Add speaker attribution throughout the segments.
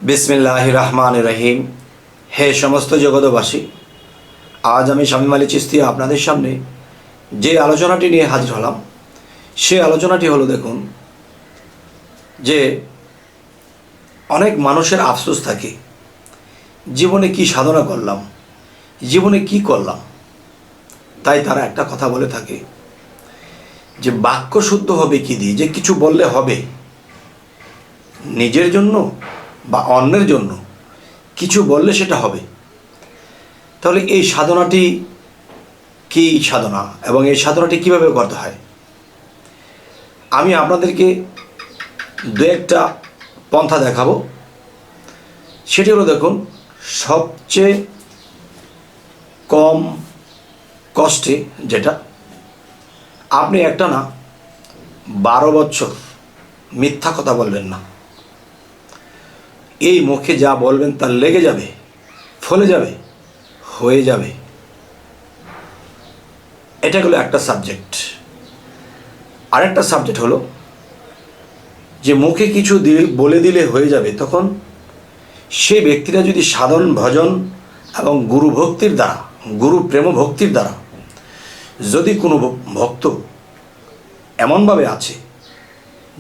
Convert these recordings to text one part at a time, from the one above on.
Speaker 1: বিসমিল্লাহির রহমানির রহিম। হে সমস্ত জগতবাসী, আজ আমি শামীম আলী চিশতি আপনাদের সামনে যে আলোচনাটি নিয়ে হাজির হলাম, সে আলোচনাটি হলো, দেখুন, যে অনেক মানুষের আফসোস থাকে, জীবনে কি সাধনা করলাম, জীবনে কি করলাম। তাই তারা একটা কথা বলে থাকে যে বাক্য শুদ্ধ হবে কি দিয়ে, যে কিছু বললে হবে, নিজের জন্য বা অন্যের জন্য কিছু বললে সেটা হবে। তাহলে এই সাধনাটি কি সাধনা এবং এই সাধনাটি কিভাবে করতে হয়, আমি আপনাদেরকে দু একটা পন্থা দেখাবো। সেটি হলো, দেখুন, সবচেয়ে কম কষ্টে যেটা, আপনি একটা না 12 বছর মিথ্যা কথা বলবেন না। এই মুখে যা বলবেন তা লেগে যাবে, ফলে যাবে, হয়ে যাবে। এটা হলো একটা সাবজেক্ট। আরেকটা সাবজেক্ট হলো যে মুখে কিছু বলে দিলে হয়ে যাবে, তখন সেই ব্যক্তিরা যদি সাধন ভজন এবং গুরু ভক্তির দ্বারা, গুরু প্রেম ভক্তির দ্বারা যদি কোনো ভক্ত এমনভাবে আছে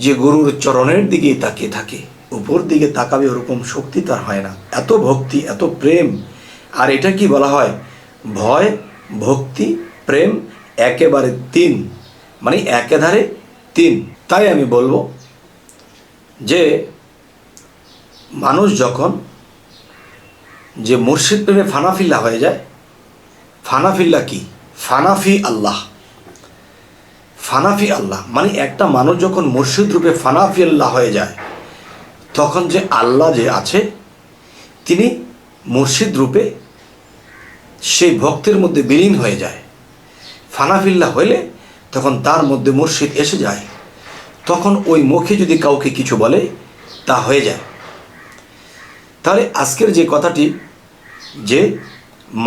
Speaker 1: যে গুরুর চরণের দিকেই তাকিয়ে থাকে, উপর দিকে তাকাবে ওরকম শক্তি তার হয় না, এত ভক্তি, এত প্রেম। আর এটা কি বলা হয়? ভয়, ভক্তি, প্রেম একেবারে 3, মানে একেধারে 3। তাই আমি বলবো যে মানুষ যখন যে মুর্শিদ প্রেমে ফানাফিল্লা হয়ে যায়, ফানাফিল্লা কি? ফানাফি আল্লাহ। ফানাফি আল্লাহ মানে একটা মানুষ যখন মুর্শিদ রূপে ফানাফি আল্লাহ হয়ে যায়, তখন যে আল্লাহ যে আছে তিনি মুর্শিদ রূপে সেই ভক্তের মধ্যে বিলীন হয়ে যায়। ফানাফিল্লাহ হইলে তখন তার মধ্যে মুর্শিদ এসে যায়, তখন ওই মুখে যদি কাউকে কিছু বলে তা হয়ে যায়। তাহলে আজকের যে কথাটি, যে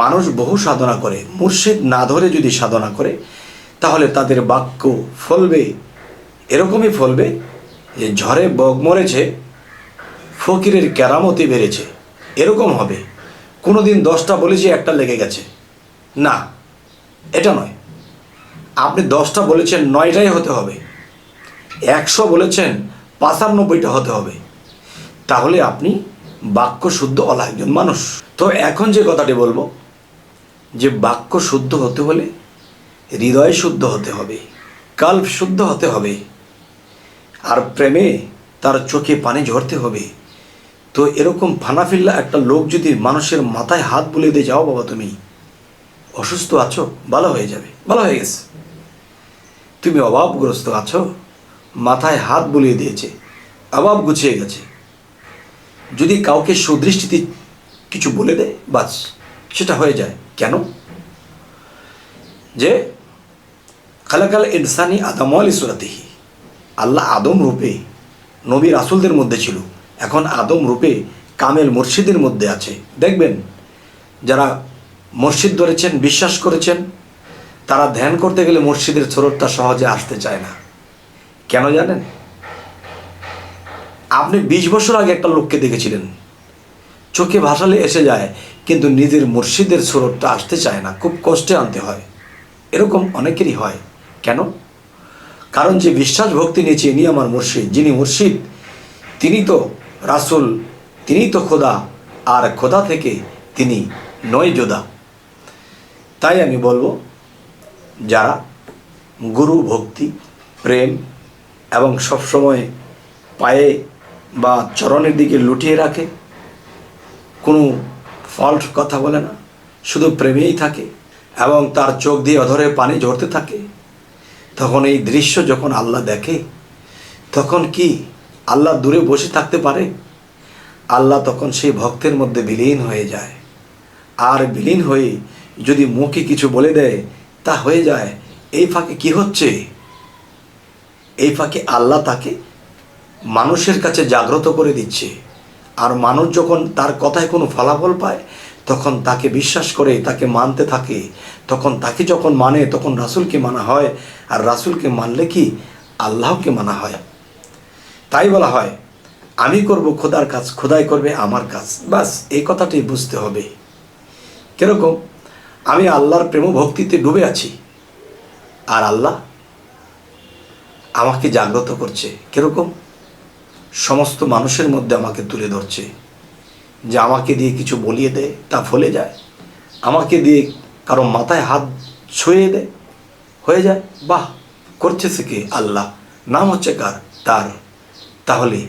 Speaker 1: মানুষ বহু সাধনা করে, মুর্শিদ না ধরে যদি সাধনা করে, তাহলে তাদের বাক্য ফলবে, এরকমই ফলবে যে ঝড়ে বগ মরেছে, ফকিরের কেরামতি বেড়েছে, এরকম হবে। কোনো দিন 10টা বলেছি, একটা লেগে গেছে, না, এটা নয়। আপনি 10টা বলেছেন, 9টাই হতে হবে। 100 বলেছেন, 95টা হতে হবে। তাহলে আপনি বাক্য শুদ্ধ ওলা একজন মানুষ। তো এখন যে কথাটি বলবো, যে বাক্য শুদ্ধ হতে হলে হৃদয় শুদ্ধ হতে হবে, কল্প শুদ্ধ হতে হবে, আর প্রেমে তার চোখে পানি ঝরতে হবে। তো এরকম ফানাফিল্লা একটা লোক যদি মানুষের মাথায় হাত বুলিয়ে দিয়ে, যাও বাবা তুমি অসুস্থ আছো, ভালো হয়ে যাবে, ভালো হয়ে গেছে। তুমি অভাবগ্রস্ত আছো, মাথায় হাত বুলিয়ে দিয়েছে, অভাব গুছিয়ে গেছে। যদি কাউকে সুদৃষ্টিতে কিছু বলে দেয়, বাস সেটা হয়ে যায়। কেন? যে খালাকাল ইনসানি আদম আলী সুরাতিহি, আল্লাহ আদম রূপে নবী রাসূলদের মধ্যে ছিল, এখন আদম রূপে কামেল মুর্শিদের মধ্যে আছে। দেখবেন যারা মুর্শিদ ধরেছেন, বিশ্বাস করেছেন, তারা ধ্যান করতে গেলে মুর্শিদের সুরতটা সহজে আসতে চায় না। কেন জানেন? আপনি 20 বছর আগে একটা লোককে দেখেছিলেন, চোখে ভাসালে এসে যায়, কিন্তু নিজের মুর্শিদের সুরতটা আসতে চায় না, খুব কষ্টে আনতে হয়। এরকম অনেকেরই হয়। কেন? কারণ যে বিশ্বাস ভক্তি নিয়েছে, ইনি আমার মুর্শিদ, যিনি মুর্শিদ তিনি তো রাসূল, তিনি তো খোদা, আর খোদা থেকে তিনি নয় জোদা। তাই আমি বলবো, যারা গুরু ভক্তি, প্রেম এবং সবসময় পায়ে বা চরণের দিকে লুটিয়ে রাখে, কোনো ফল্ট কথা বলে না, শুধু প্রেমেই থাকে, এবং তার চোখ দিয়ে অধরে পানি ঝরতে থাকে, তখন এই দৃশ্য যখন আল্লাহ দেখে, তখন কি আল্লাহ দূরে বসে থাকতে পারে? আল্লাহ তখন সেই ভক্তের মধ্যে বিলীন হয়ে যায়। আর বিলীন হয়ে যদি মুখে কিছু বলে দেয়, তা হয়ে যায়। এই ফাঁকে কি হচ্ছে? এই ফাঁকে আল্লাহ তাকে মানুষের কাছে জাগ্রত করে দিচ্ছে। আর মানুষ যখন তার কথায় কোনো ফলাফল পায়, তখন তাকে বিশ্বাস করে, তাকে মানতে থাকে। তখন তাকে যখন মানে, তখন রাসূলকে মানা হয়, আর রাসূলকে মানলে কি আল্লাহকে মানা হয়। তাই বলা হয়, আমি করব খোদার কাজ, খোদাই করবে আমার কাজ, বাস এই কথাটাই বুঝতে হবে। কিরকম? আমি আল্লাহর প্রেম ভক্তিতে ডুবে আছি, আর আল্লাহ আমাকে জাগ্রত করছে। কিরকম? সমস্ত মানুষের মধ্যে আমাকে তুলে ধরছে, যে আমাকে দিয়ে কিছু বলিয়ে দেয় তা ফলে যায়, আমাকে দিয়ে কারো মাথায় হাত ছুঁয়ে দেয়, হয়ে যায়। বাহ, করছে সে কে? আল্লাহ। নাম হচ্ছে কার? তার। তাহলে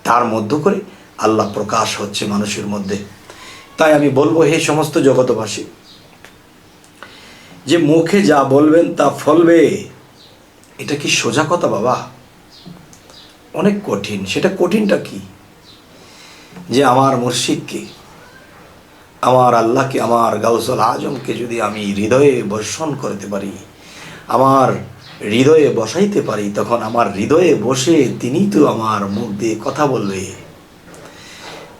Speaker 1: তার মধ্য করে আল্লাহ প্রকাশ হচ্ছে মানুষের মধ্যে। তাই আমি বলবো, হে সমস্ত জগতবাসী, যে মুখে যা বলবেন তা ফলবে, এটা কি সোজা কথা বাবা? অনেক কঠিন। সেটা কঠিনটা কি? যে আমার মুর্শিদকে, আমার আল্লাহকে, আমার গাউসুল আজমকে যদি আমি হৃদয়ে বর্ষণ করতে পারি, আমার হৃদয়ে বসাইতে পারি, তখন আমার হৃদয়ে বসে তিনি তো আমার মুখ দিয়ে কথা বলবে।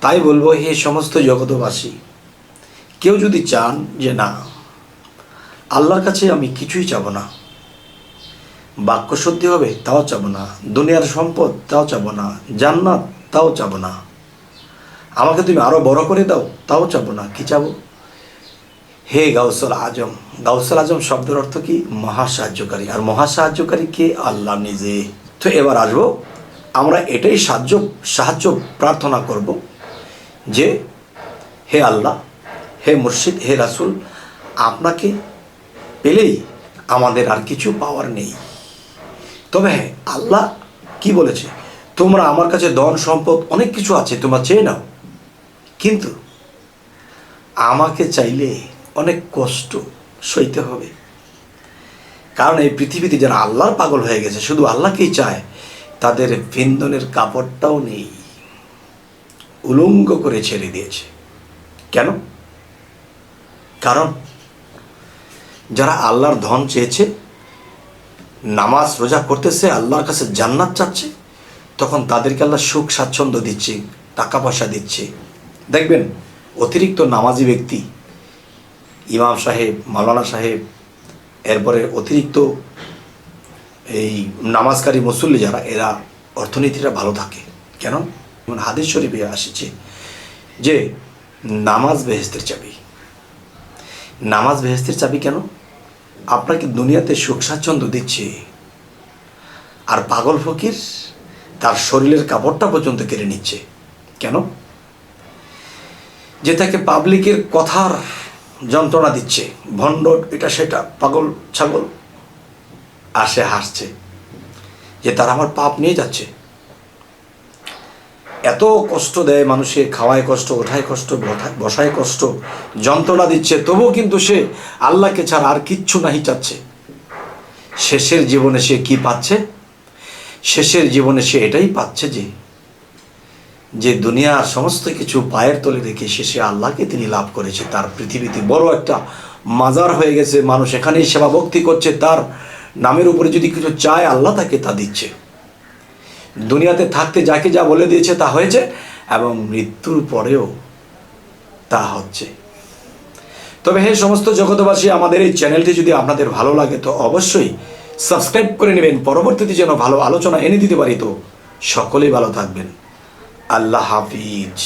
Speaker 1: তাই বলবো, হে সমস্ত জগতবাসী, কেউ যদি চান যে না, আল্লাহর কাছে আমি কিছুই চাবো না, বাক্য সত্যি হবে তাও চাবো না, দুনিয়ার সম্পদ তাও চাবো না, জান্নাত তাও চাবো না, আমাকে তুমি আরো বড় করে দাও তাও চাবো না, কি চাবো? হে গাউসুল আজম। গাউসুল আজম শব্দের অর্থ কি? মহাসাহায্যকারী। আর মহাসাহায্যকারী কে? আল্লাহ নিজে। তো এবার আসবো, আমরা এটাই সাহায্য প্রার্থনা করব যে হে আল্লাহ, হে মুর্শিদ, হে রাসূল, আপনাকে পেলেই আমাদের আর কিছু পাওয়ার নেই। তবে হ্যাঁ, আল্লাহ কি বলেছে? তোমরা আমার কাছে ধন সম্পদ অনেক কিছু আছে, তোমরা চেয়ে নাও, কিন্তু আমাকে চাইলে অনেক কষ্ট সইতে হবে। কারণ এই পৃথিবীতে যারা আল্লাহর পাগল হয়ে গেছে, শুধু আল্লাহকেই চায়, তাদের বিন্দনের কাপড়টাও নেই, উলঙ্গ করে ছেড়ে দিয়েছে। কেন? কারণ যারা আল্লাহর ধন চেয়েছে, নামাজ রোজা করতেছে, আল্লাহর কাছে জান্নাত চাচ্ছে, তখন তাদেরকে আল্লাহ সুখ স্বাচ্ছন্দ্য দিচ্ছে, টাকা পয়সা দিচ্ছে। দেখবেন অতিরিক্ত নামাজি ব্যক্তি, ইমাম সাহেব, মাওলানা সাহেব, এরপরে অতিরিক্ত এই নামাজকারী মুসল্লি যারা, এরা অর্থনীতিটা ভালো থাকে। কেন? যেমন হাদিস শরীফে আসছে যে নামাজ বেহেশতের চাবি। নামাজ বেহেশতের চাবি কেন? আপনাকে দুনিয়াতে সুখ স্বাচ্ছন্দ্য দিচ্ছে, আর পাগল ফকির তার শরীরের কাপড়টা পর্যন্ত কেড়ে নিচ্ছে। কেন? যে তাকে পাবলিকের কথার যন্ত্রণা দিচ্ছে, ভণ্ড, এটা সেটা, পাগল ছাগল, আর সে হাসছে যে তারা আমার পাপ নিয়ে যাচ্ছে। এত কষ্ট দেয় মানুষের, খাওয়ায় কষ্ট, ওঠায় কষ্ট, বসায় কষ্ট, যন্ত্রণা দিচ্ছে, তবুও কিন্তু সে আল্লাহকে ছাড়া আর কিচ্ছু নাহি চাচ্ছে। শেষের জীবনে সে কি পাচ্ছে? শেষের জীবনে সে এটাই পাচ্ছে যে দুনিয়ার সমস্ত কিছু পায়ের তলে রেখে শেষে আল্লাহকে তিনি লাভ করেছে। তার পৃথিবীতে বড় একটা মাজার হয়ে গেছে, মানুষ এখানেই সেবা ভক্তি করছে, তার নামের উপরে যদি কিছু চায় আল্লাহ তাকে তা দিচ্ছে। দুনিয়াতে থাকতে যাকে যা বলে দিয়েছে তা হয়েছে, এবং মৃত্যুর পরেও তা হচ্ছে। তবে হে সমস্ত জগতবাসী, আমাদের এই চ্যানেলটি যদি আপনাদের ভালো লাগে তো অবশ্যই সাবস্ক্রাইব করে নেবেন, পরবর্তীতে যেন ভালো আলোচনা এনে দিতে পারি। তো সকলেই ভালো থাকবেন। আল্লাহ হাফিজ।